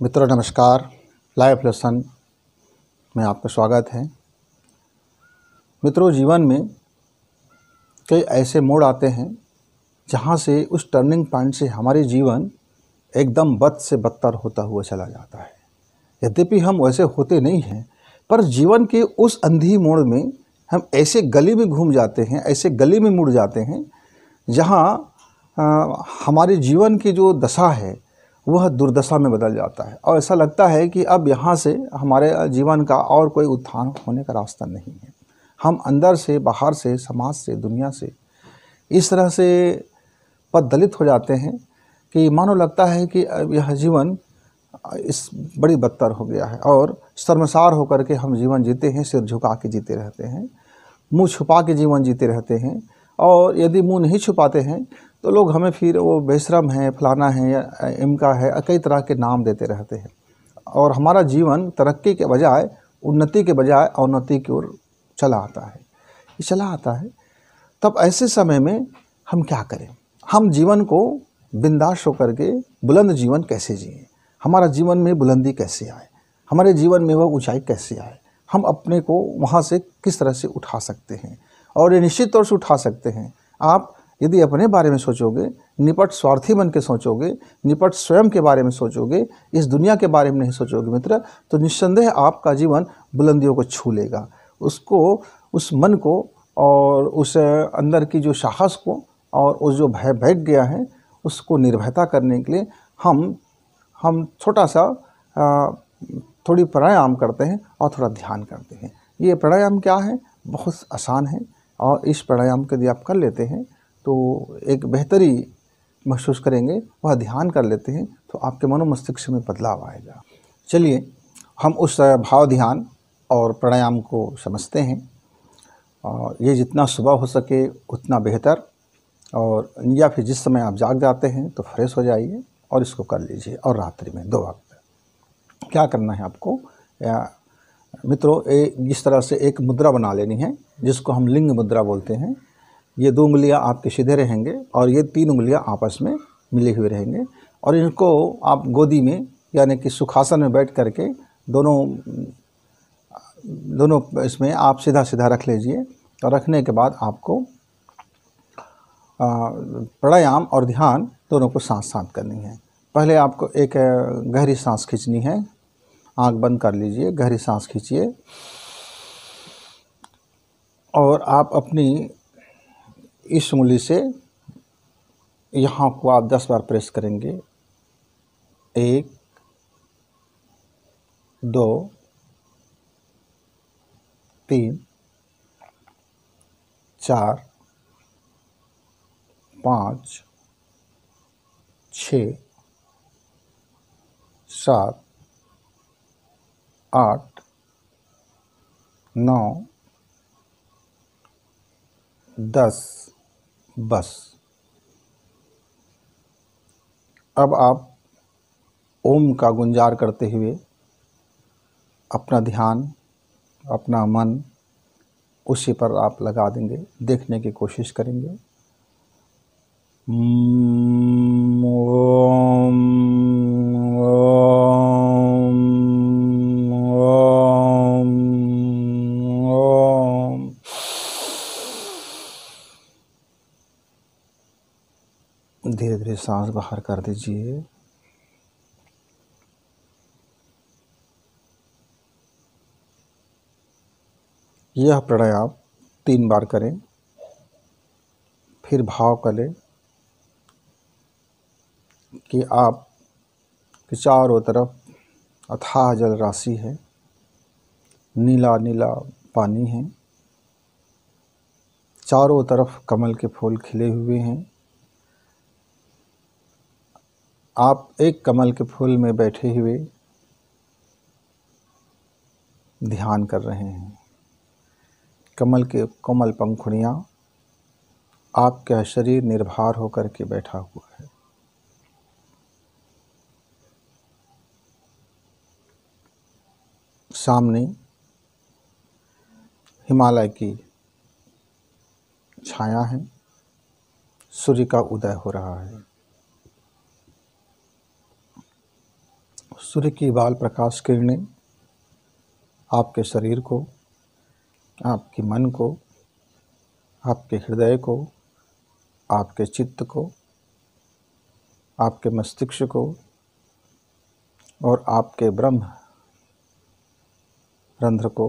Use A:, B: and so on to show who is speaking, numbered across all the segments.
A: मित्रों नमस्कार। Life lesson में आपका स्वागत है। मित्रों, जीवन में कई ऐसे मोड़ आते हैं जहाँ से उस टर्निंग पॉइंट से हमारे जीवन एकदम बद से बदतर होता हुआ चला जाता है। यद्यपि हम वैसे होते नहीं हैं, पर जीवन के उस अंधी मोड़ में हम ऐसे गली में घूम जाते हैं, ऐसे गली में मुड़ जाते हैं जहाँ हमारे जीवन की जो दशा है वह दुर्दशा में बदल जाता है और ऐसा लगता है कि अब यहाँ से हमारे जीवन का और कोई उत्थान होने का रास्ता नहीं है। हम अंदर से, बाहर से, समाज से, दुनिया से इस तरह से पददलित हो जाते हैं कि मानो लगता है कि अब यह जीवन इस बड़ी बदतर हो गया है और शर्मसार होकर के हम जीवन जीते हैं, सिर झुका के जीते रहते हैं, मुंह छुपा के जीवन जीते रहते हैं। और यदि मुंह नहीं छुपाते हैं तो लोग हमें फिर वो बेशरम है, फलाना है या इमका है, कई तरह के नाम देते रहते हैं और हमारा जीवन तरक्की के बजाय, उन्नति के बजाय अवनति की ओर चला आता है। तब ऐसे समय में हम क्या करें? हम जीवन को बिंदास होकर के बुलंद जीवन कैसे जिएं? हमारा जीवन में बुलंदी कैसे आए? हमारे जीवन में वह ऊंचाई कैसे आए? हम अपने को वहाँ से किस तरह से उठा सकते हैं? और ये निश्चित तौर से उठा सकते हैं आप यदि अपने बारे में सोचोगे, निपट स्वार्थी बन के सोचोगे, निपट स्वयं के बारे में सोचोगे, इस दुनिया के बारे में नहीं सोचोगे मित्र, तो निस्संदेह आपका जीवन बुलंदियों को छू लेगा। उसको, उस मन को और उस अंदर की जो साहस को और उस जो भय बैठ गया है उसको निर्भयता करने के लिए हम छोटा सा थोड़ी प्राणायाम करते हैं और थोड़ा ध्यान करते हैं। ये प्राणायाम क्या है? बहुत आसान है और इस प्राणायाम को यदि आप कर लेते हैं तो एक बेहतरी महसूस करेंगे। वह ध्यान कर लेते हैं तो आपके मनोमस्तिष्क में बदलाव आएगा। चलिए हम उस भाव ध्यान और प्राणायाम को समझते हैं और ये जितना सुबह हो सके उतना बेहतर, और या फिर जिस समय आप जाग जाते हैं तो फ्रेश हो जाइए और इसको कर लीजिए। और रात्रि में 2 वक्त क्या करना है आपको मित्रों, इस तरह से एक मुद्रा बना लेनी है जिसको हम लिंग मुद्रा बोलते हैं। ये 2 उंगलियां आपके सीधे रहेंगे और ये 3 उंगलियां आपस में मिले हुए रहेंगे और इनको आप गोदी में यानी कि सुखासन में बैठ करके दोनों इसमें आप सीधा सीधा रख लीजिए। और रखने के बाद आपको प्राणायाम और ध्यान दोनों को साथ साथ करनी है। पहले आपको एक गहरी सांस खींचनी है। आंख बंद कर लीजिए, गहरी सांस खींचिए और आप अपनी इस उंगली से यहाँ को आप 10 बार प्रेस करेंगे। 1 2 3 4 5 6 7 8 9 10। बस अब आप ओम का गुंजार करते हुए अपना ध्यान, अपना मन उसी पर आप लगा देंगे, देखने की कोशिश करेंगे। ओम ओम ओम ओम। धीरे धीरे सांस बाहर कर दीजिए। यह प्राणायाम 3 बार करें, फिर भाव करें कि आप के चारों तरफ अथाह जल राशि है, नीला नीला पानी है, चारों तरफ कमल के फूल खिले हुए हैं। आप एक कमल के फूल में बैठे हुए ध्यान कर रहे हैं। कमल के कोमल पंखुड़ियाँ, आपका शरीर निर्भर होकर के बैठा हुआ है। सामने हिमालय की छाया है, सूर्य का उदय हो रहा है। सूर्य की बाल प्रकाश किरणें आपके शरीर को, आपके मन को, आपके हृदय को, आपके चित्त को, आपके मस्तिष्क को और आपके ब्रह्म रंध्र को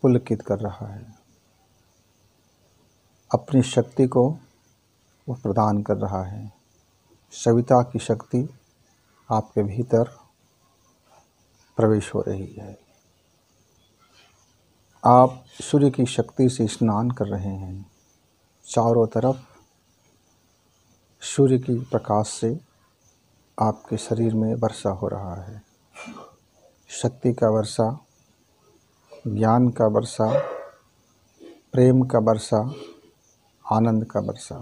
A: पुलकित कर रहा है। अपनी शक्ति को वो प्रदान कर रहा है। सविता की शक्ति आपके भीतर प्रवेश हो रही है। आप सूर्य की शक्ति से स्नान कर रहे हैं। चारों तरफ सूर्य की प्रकाश से आपके शरीर में वर्षा हो रहा है। शक्ति का वर्षा, ज्ञान का वर्षा, प्रेम का वर्षा, आनंद का वर्षा।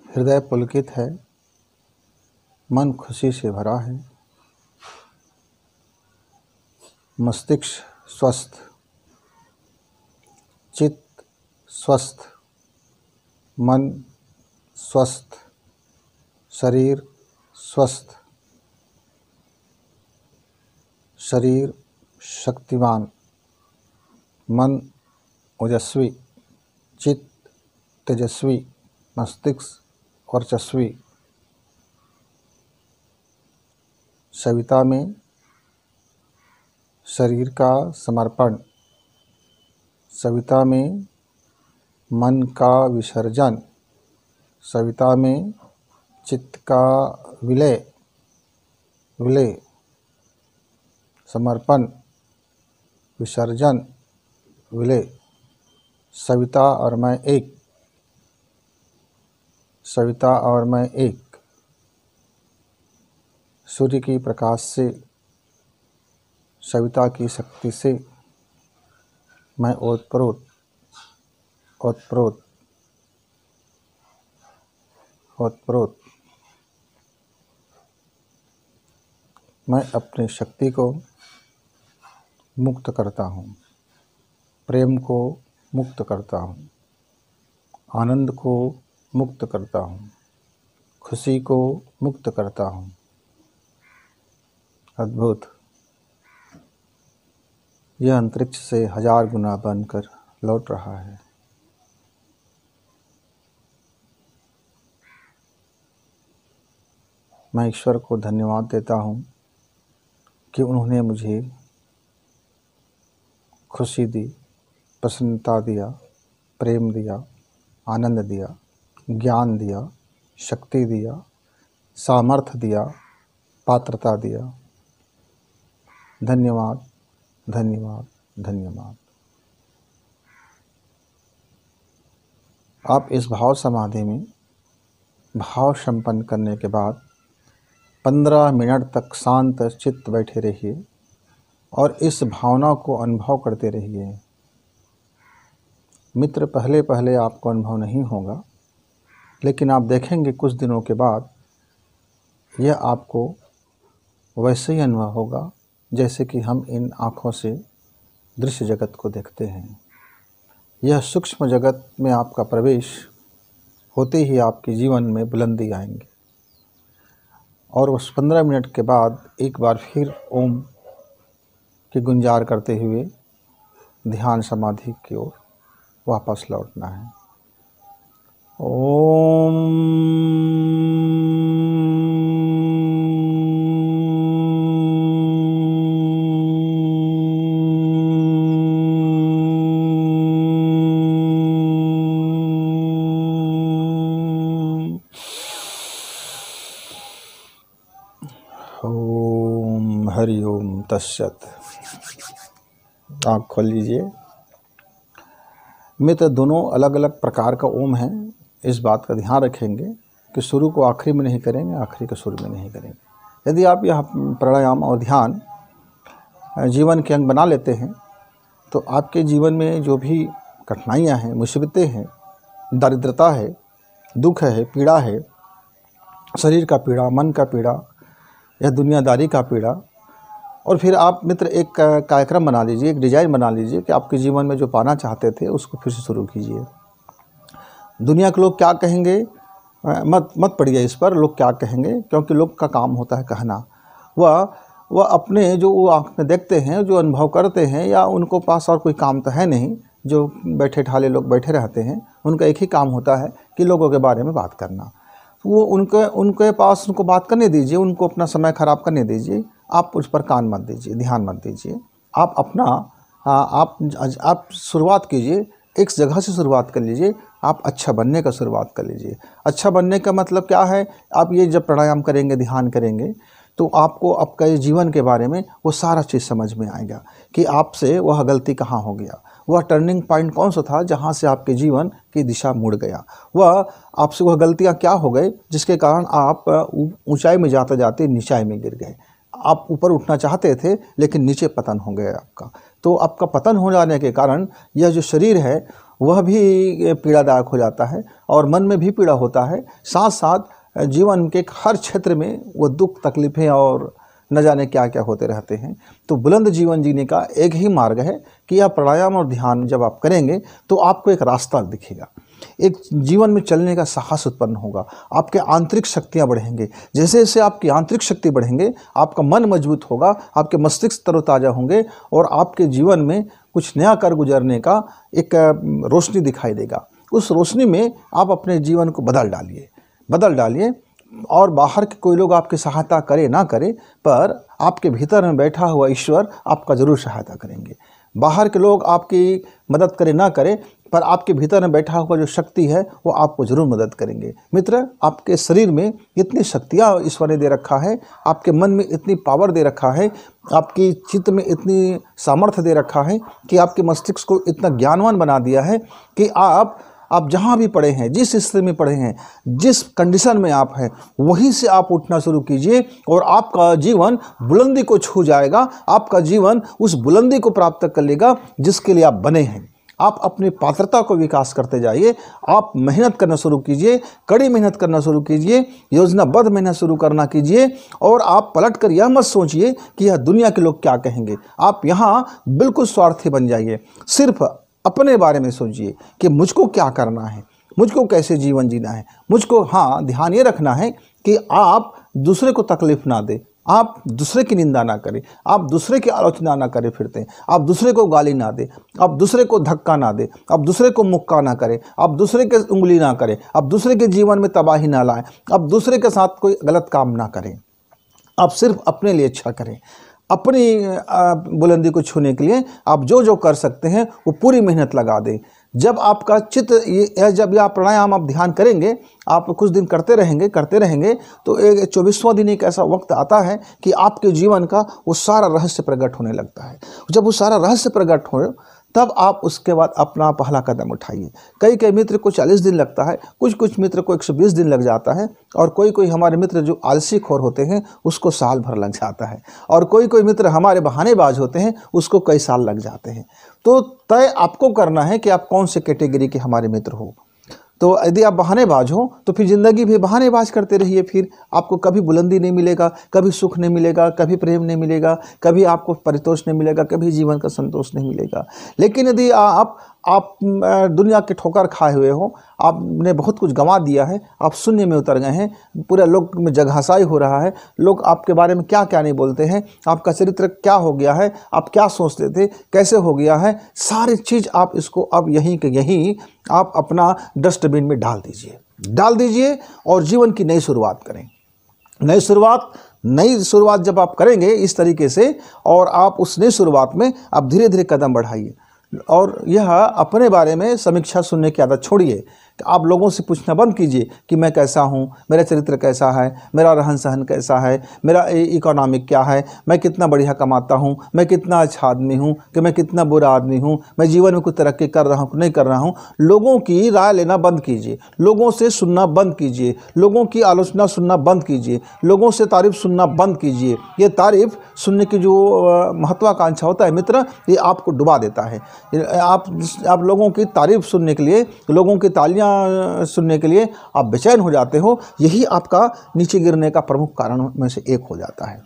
A: हृदय पुलकित है, मन खुशी से भरा है, मस्तिष्क स्वस्थ, चित्त स्वस्थ, मन स्वस्थ, शरीर स्वस्थ, शरीर शक्तिवान, मन ओजस्वी, चित्त तेजस्वी, मस्तिष्क वर्चस्वी। सविता में शरीर का समर्पण, सविता में मन का विसर्जन, सविता में चित्त का विलय, समर्पण, विसर्जन, विलय। सविता और मैं एक, सविता और मैं एक। सूर्य की प्रकाश से, सविता की शक्ति से मैं ओतप्रोत, ओतप्रोत, ओतप्रोत। मैं अपनी शक्ति को मुक्त करता हूँ, प्रेम को मुक्त करता हूँ, आनंद को मुक्त करता हूँ, खुशी को मुक्त करता हूँ। अद्भुत। यह अंतरिक्ष से 1000 गुना बनकर लौट रहा है। मैं ईश्वर को धन्यवाद देता हूँ कि उन्होंने मुझे खुशी दी, प्रसन्नता दिया, प्रेम दिया, आनंद दिया, ज्ञान दिया, शक्ति दिया, सामर्थ्य दिया, पात्रता दिया। धन्यवाद, धन्यवाद, धन्यवाद। आप इस भाव समाधि में भाव संपन्न करने के बाद 15 मिनट तक शांत चित्त बैठे रहिए और इस भावना को अनुभव करते रहिए। मित्र, पहले पहले आपको अनुभव नहीं होगा, लेकिन आप देखेंगे कुछ दिनों के बाद यह आपको वैसे ही अनुभव होगा जैसे कि हम इन आँखों से दृश्य जगत को देखते हैं। यह सूक्ष्म जगत में आपका प्रवेश होते ही आपके जीवन में बुलंदी आएंगे और उस 15 मिनट के बाद एक बार फिर ओम की गुंजार करते हुए ध्यान समाधि की ओर वापस लौटना है। ओम ओम हरि ओम तत्सत। आँख खोल लीजिए। मित्र, दोनों अलग अलग प्रकार का ओम है। इस बात का ध्यान रखेंगे कि शुरू को आखिरी में नहीं करेंगे, आखिरी को शुरू में नहीं करेंगे। यदि आप यह प्राणायाम और ध्यान जीवन के अंग बना लेते हैं तो आपके जीवन में जो भी कठिनाइयाँ हैं, मुसीबतें हैं, दरिद्रता है, दुख है, पीड़ा है, शरीर का पीड़ा, मन का पीड़ा या दुनियादारी का पीड़ा, और फिर आप मित्र एक कार्यक्रम बना लीजिए, एक डिज़ाइन बना लीजिए कि आपके जीवन में जो पाना चाहते थे उसको फिर से शुरू कीजिए। दुनिया के लोग क्या कहेंगे मत मत पड़िए इस पर, लोग क्या कहेंगे, क्योंकि लोग का काम होता है कहना। वह अपने जो वो आँख में देखते हैं, जो अनुभव करते हैं, या उनको पास और कोई काम तो है नहीं, जो बैठे ठाले लोग बैठे रहते हैं, उनका एक ही काम होता है कि लोगों के बारे में बात करना। वो उनके पास उनको बात करने दीजिए, उनको अपना समय ख़राब करने दीजिए, आप उस पर कान मत दीजिए, ध्यान मत दीजिए। आप अपना आप शुरुआत कीजिए, एक जगह से शुरुआत कर लीजिए, आप अच्छा बनने का शुरुआत कर लीजिए। अच्छा बनने का मतलब क्या है? आप ये जब प्राणायाम करेंगे, ध्यान करेंगे, तो आपको आपका जीवन के बारे में वो सारा चीज़ समझ में आएगा कि आपसे वह गलती कहाँ हो गया, वह टर्निंग पॉइंट कौन सा था जहाँ से आपके जीवन की दिशा मुड़ गया, वह आपसे वह गलतियाँ क्या हो गई जिसके कारण आप ऊंचाई में जाते जाते नीचाई में गिर गए। आप ऊपर उठना चाहते थे लेकिन नीचे पतन हो गया आपका। तो आपका पतन हो जाने के कारण यह जो शरीर है वह भी पीड़ादायक हो जाता है और मन में भी पीड़ा होता है, साथ साथ जीवन के हर क्षेत्र में वो दुख तकलीफ़ें और न जाने क्या क्या होते रहते हैं। तो बुलंद जीवन जीने का एक ही मार्ग है कि यह प्राणायाम और ध्यान जब आप करेंगे तो आपको एक रास्ता दिखेगा, एक जीवन में चलने का साहस उत्पन्न होगा, आपके आंतरिक शक्तियाँ बढ़ेंगे। जैसे जैसे आपकी आंतरिक शक्ति बढ़ेंगे, आपका मन मजबूत होगा, आपके मस्तिष्क तरोताज़ा होंगे और आपके जीवन में कुछ नया कर गुजरने का एक रोशनी दिखाई देगा। उस रोशनी में आप अपने जीवन को बदल डालिए और बाहर के कोई लोग आपकी सहायता करे ना करे, पर आपके भीतर में बैठा हुआ ईश्वर आपका ज़रूर सहायता करेंगे। बाहर के लोग आपकी मदद करे ना करे, पर आपके भीतर में बैठा हुआ जो शक्ति है वो आपको ज़रूर मदद करेंगे। मित्र, आपके शरीर में इतनी शक्तियाँ ईश्वर ने दे रखा है, आपके मन में इतनी पावर दे रखा है, आपकी चित्त में इतनी सामर्थ्य दे रखा है कि आपके मस्तिष्क को इतना ज्ञानवान बना दिया है कि आप जहाँ भी पड़े हैं, जिस स्थिति में पड़े हैं, जिस कंडीशन में आप हैं, वहीं से आप उठना शुरू कीजिए और आपका जीवन बुलंदी को छू जाएगा। आपका जीवन उस बुलंदी को प्राप्त कर लेगा जिसके लिए आप बने हैं। आप अपनी पात्रता को विकास करते जाइए, आप मेहनत करना शुरू कीजिए, कड़ी मेहनत करना शुरू कीजिए, योजनाबद्ध मेहनत शुरू करना कीजिए और आप पलट कर यह मत सोचिए कि यह दुनिया के लोग क्या कहेंगे। आप यहाँ बिल्कुल स्वार्थी बन जाइए, सिर्फ अपने बारे में सोचिए कि मुझको क्या करना है, मुझको कैसे जीवन जीना है। मुझको ध्यान ये रखना है कि आप दूसरे को तकलीफ़ ना दें, आप दूसरे की निंदा ना करें, आप दूसरे की आलोचना ना करें फिरते, आप दूसरे को गाली ना दें, आप दूसरे को धक्का ना दें, आप दूसरे को मुक्का ना करें, आप दूसरे के उंगली ना करें, आप दूसरे के जीवन में तबाही ना लाएं, आप दूसरे के साथ कोई गलत काम ना करें। आप सिर्फ अपने लिए अच्छा करें। अपनी बुलंदी को छूने के लिए आप जो जो कर सकते हैं वो पूरी मेहनत लगा दें। जब आपका चित्त जब आप प्राणायाम आप ध्यान करेंगे, आप कुछ दिन करते रहेंगे तो एक 24वां दिन एक ऐसा वक्त आता है कि आपके जीवन का वो सारा रहस्य प्रकट होने लगता है। जब वो सारा रहस्य प्रकट हो तब आप उसके बाद अपना पहला कदम उठाइए। कई मित्र को 40 दिन लगता है, कुछ मित्र को 120 दिन लग जाता है और कोई हमारे मित्र जो आलसी खोर होते हैं उसको साल भर लग जाता है और कोई मित्र हमारे बहानेबाज होते हैं उसको कई साल लग जाते हैं। तो तय आपको करना है कि आप कौन से कैटेगरी के हमारे मित्र हो। तो यदि आप बहानेबाज हो तो फिर ज़िंदगी भी बहानेबाज करते रहिए, फिर आपको कभी बुलंदी नहीं मिलेगा, कभी सुख नहीं मिलेगा, कभी प्रेम नहीं मिलेगा, कभी आपको परितोष नहीं मिलेगा, कभी जीवन का संतोष नहीं मिलेगा। लेकिन यदि आप दुनिया के ठोकर खाए हुए हो, आपने बहुत कुछ गंवा दिया है, आप शून्य में उतर गए हैं, पूरा लोग में जगहसाई हो रहा है, लोग आपके बारे में क्या क्या नहीं बोलते हैं, आपका चरित्र क्या हो गया है, आप क्या सोचते थे, कैसे हो गया है, सारी चीज़ आप इसको अब यहीं के यहीं आप अपना डस्टबिन में डाल दीजिए और जीवन की नई शुरुआत करें। नई शुरुआत जब आप करेंगे इस तरीके से और आप उस नई शुरुआत में आप धीरे धीरे कदम बढ़ाइए और यह अपने बारे में समीक्षा सुनने की आदत छोड़िए। आप लोगों से पूछना बंद कीजिए कि मैं कैसा हूँ, मेरा चरित्र कैसा है, मेरा रहन सहन कैसा है, मेरा इकोनॉमिक क्या है, मैं कितना बढ़िया कमाता हूँ, मैं कितना अच्छा आदमी हूँ कि मैं कितना बुरा आदमी हूँ, मैं जीवन में कुछ तरक्की कर रहा हूँ कि नहीं कर रहा हूँ। लोगों की राय लेना बंद कीजिए, लोगों से सुनना बंद कीजिए, लोगों की आलोचना सुनना बंद कीजिए, लोगों से तारीफ़ सुनना बंद कीजिए। ये तारीफ़ सुनने की जो महत्वाकांक्षा होता है मित्र, ये आपको डुबा देता है। आप लोगों की तारीफ़ सुनने के लिए, लोगों की तालियां सुनने के लिए आप बेचैन हो जाते हो, यही आपका नीचे गिरने का प्रमुख कारण में से एक हो जाता है।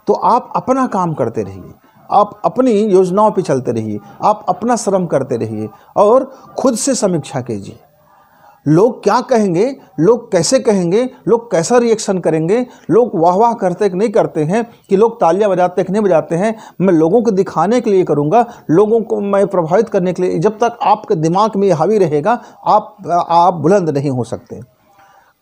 A: तो आप अपना काम करते रहिए, आप अपनी योजनाओं पे चलते रहिए, आप अपना श्रम करते रहिए और खुद से समीक्षा कीजिए। लोग क्या कहेंगे, लोग कैसे कहेंगे, लोग कैसा रिएक्शन करेंगे, लोग वाह वाह करते कि नहीं करते हैं, कि लोग तालियां बजाते कि नहीं बजाते हैं, मैं लोगों को दिखाने के लिए करूंगा, लोगों को मैं प्रभावित करने के लिए। जब तक आपके दिमाग में ये हावी रहेगा आप बुलंद नहीं हो सकते।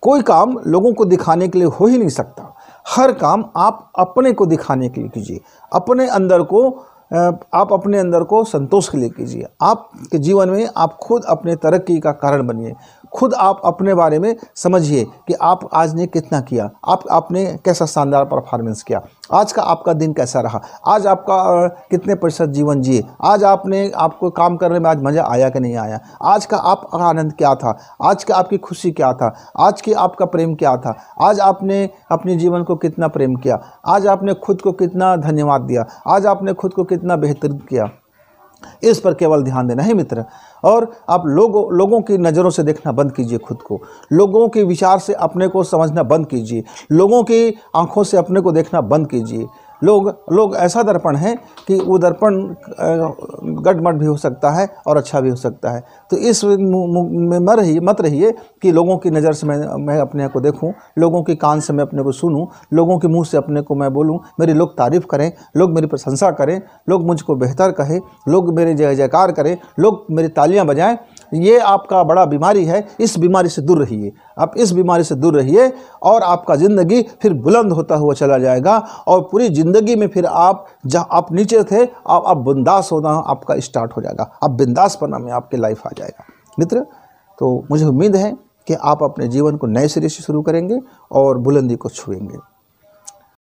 A: कोई काम लोगों को दिखाने के लिए हो ही नहीं सकता। हर काम आप अपने को दिखाने के लिए कीजिए, अपने अंदर को आप अपने अंदर को संतोष के लिए कीजिए। आपके जीवन में आप खुद अपने तरक्की का कारण बनिए। खुद आप अपने बारे में समझिए कि आप आज ने कितना किया, आपने कैसा शानदार परफॉर्मेंस किया, आज का आपका दिन कैसा रहा, आज आपका कितने प्रतिशत जीवन जिए, आज आपको काम करने में आज मज़ा आया कि नहीं आया, आज का आपका आनंद क्या था, आज का आपकी खुशी क्या था, आज की आपका प्रेम क्या था, आज आपने अपने जीवन को कितना प्रेम किया, आज आपने खुद को कितना धन्यवाद दिया, आज आपने खुद को कितना बेहतर किया। इस पर केवल ध्यान देना है मित्र। और आप लोगों की नज़रों से देखना बंद कीजिए खुद को, लोगों के विचार से अपने को समझना बंद कीजिए, लोगों की आंखों से अपने को देखना बंद कीजिए। लोग ऐसा दर्पण है कि वो दर्पण गड़मड़ भी हो सकता है और अच्छा भी हो सकता है। तो इस में मत रहिए कि लोगों की नज़र से मैं अपने को देखूं, लोगों के कान से मैं अपने को सुनूं, लोगों के मुंह से अपने को मैं बोलूं, मेरी लोग तारीफ़ करें, लोग मेरी प्रशंसा करें, लोग मुझको बेहतर कहें, लोग मेरे जय जयकार करें, लोग मेरी तालियां बजाएं। ये आपका बड़ा बीमारी है। इस बीमारी से दूर रहिए। आप इस बीमारी से दूर रहिए और आपका ज़िंदगी फिर बुलंद होता हुआ चला जाएगा। और पूरी ज़िंदगी में फिर आप जहाँ आप नीचे थे आप बिंदास होना आपका स्टार्ट हो जाएगा। आप बिंदासपना में आपके लाइफ आ जाएगा मित्र। तो मुझे उम्मीद है कि आप अपने जीवन को नए सिरे से शुरू करेंगे और बुलंदी को छुएंगे।